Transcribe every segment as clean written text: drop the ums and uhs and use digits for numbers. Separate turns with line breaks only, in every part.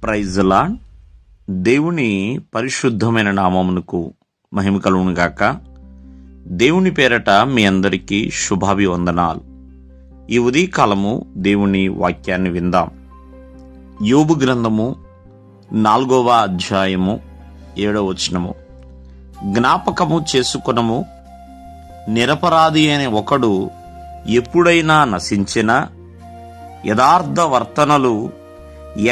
Praise the lord. దేవుని పరిశుద్ధమైన నామమునకు మహిమ కలుగును గాక. దేవుని పేరట మీ అందరికీ శుభాభివందనాలు. ఈ ఉదయకాలము దేవుని వాక్యాన్ని విందాం. యోబు గ్రంథము 4వ అధ్యాయము 7వ వచనము. జ్ఞాపకము చేసుకొనము, నిరపరాధి అనే ఒకడు ఎప్పుడైనా నశించినా, యథార్థ వర్తనలు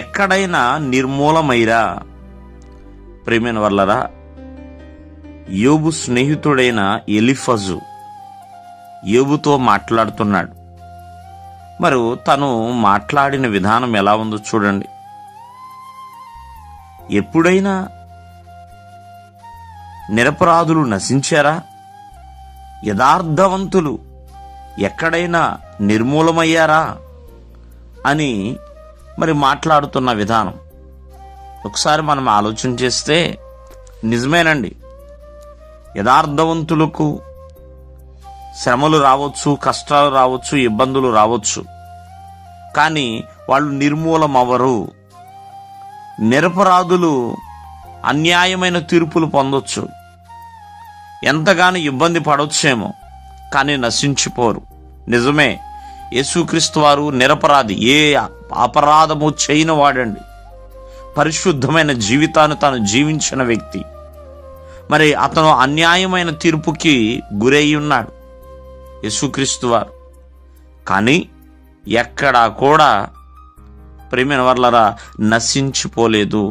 ఎక్కడైనా నిర్మూలమైరా. ప్రేమైన వర్లరా, యోబు స్నేహితుడైన ఎలీఫజు యోబుతో మాట్లాడుతున్నాడు. మరి తను మాట్లాడిన విధానం ఎలా ఉందో చూడండి. ఎప్పుడైనా నిరపరాధులు నశించారా, యథార్థవంతులు ఎక్కడైనా నిర్మూలమయ్యారా అని మరి మాట్లాడుతున్న విధానం ఒకసారి మనం ఆలోచన చేస్తే నిజమేనండి. యథార్థవంతులకు శ్రమలు రావచ్చు, కష్టాలు రావచ్చు, ఇబ్బందులు రావచ్చు, కానీ వాళ్ళు నిర్మూలమవ్వరు. నిరపరాధులు అన్యాయమైన తీర్పులు పొందొచ్చు, ఎంతగానో ఇబ్బంది పడవచ్చేమో, కానీ నశించిపోరు. నిజమే, యేసుక్రీస్తు వారు నిరపరాధి, ఏ అపరాధము చేయని వాడండి. పరిశుద్ధమైన జీవితాన్ని తాను జీవించిన వ్యక్తి. మరి అతను అన్యాయమైన తీర్పుకి గురై ఉన్నాడు యేసుక్రీస్తు వారు. కానీ ఎక్కడా కూడా ప్రేమైన వర్లరా నశించిపోలేదు.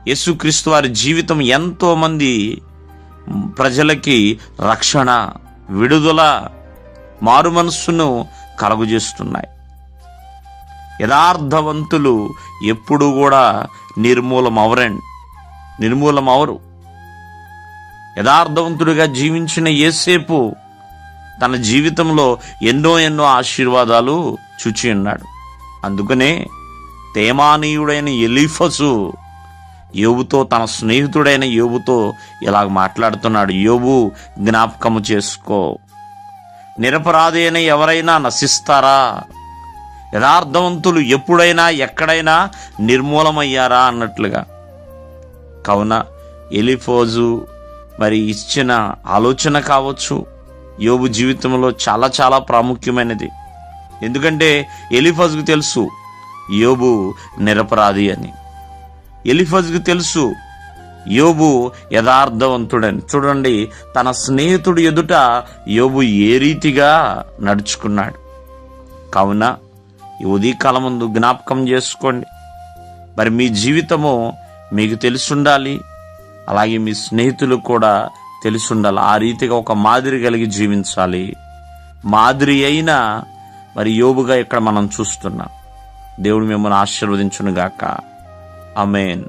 యేసుక్రీస్తు వారి జీవితం ఎంతో మంది ప్రజలకి రక్షణ, విడుదల, మారు మనస్సును కలుగజేస్తున్నాయి. యథార్థవంతులు ఎప్పుడు కూడా నిర్మూలమవరు. యథార్థవంతుడిగా జీవించిన యేసేపు తన జీవితంలో ఎన్నో ఆశీర్వాదాలు చూచి ఉన్నాడు. అందుకనే తేమానీయుడైన ఎలీఫజు యోబుతో, తన స్నేహితుడైన యోబుతో ఇలాగ మాట్లాడుతున్నాడు. యోబు, జ్ఞాపకము చేసుకో, నిరపరాధి అయిన ఎవరైనా నశిస్తారా, యథార్థవంతులు ఎప్పుడైనా ఎక్కడైనా నిర్మూలమయ్యారా అన్నట్లుగా. కావున ఎలీఫజు మరి ఇచ్చిన ఆలోచన కావచ్చు యోబు జీవితంలో చాలా ప్రాముఖ్యమైనది. ఎందుకంటే ఎలీఫజుకు తెలుసు యోబు నిరపరాధి అని. ఎలీఫజుకు తెలుసు యోబు యథార్థవంతుడని. చూడండి, తన స్నేహితుడు ఎదుట యోబు ఏ రీతిగా నడుచుకున్నాడు. కావున ఈ ఉదయకాలం ముందు జ్ఞాపకం చేసుకోండి. మరి మీ జీవితము మీకు తెలుసుండాలి, అలాగే మీ స్నేహితులకు కూడా తెలుసుండాలి. ఆ రీతిగా ఒక మాదిరి కలిగి జీవించాలి. మాదిరి అయిన మరి యోబుగా ఇక్కడ మనం చూస్తున్నాం. దేవుడు మిమ్మల్ని ఆశీర్వదించును గాక. ఆమేన్.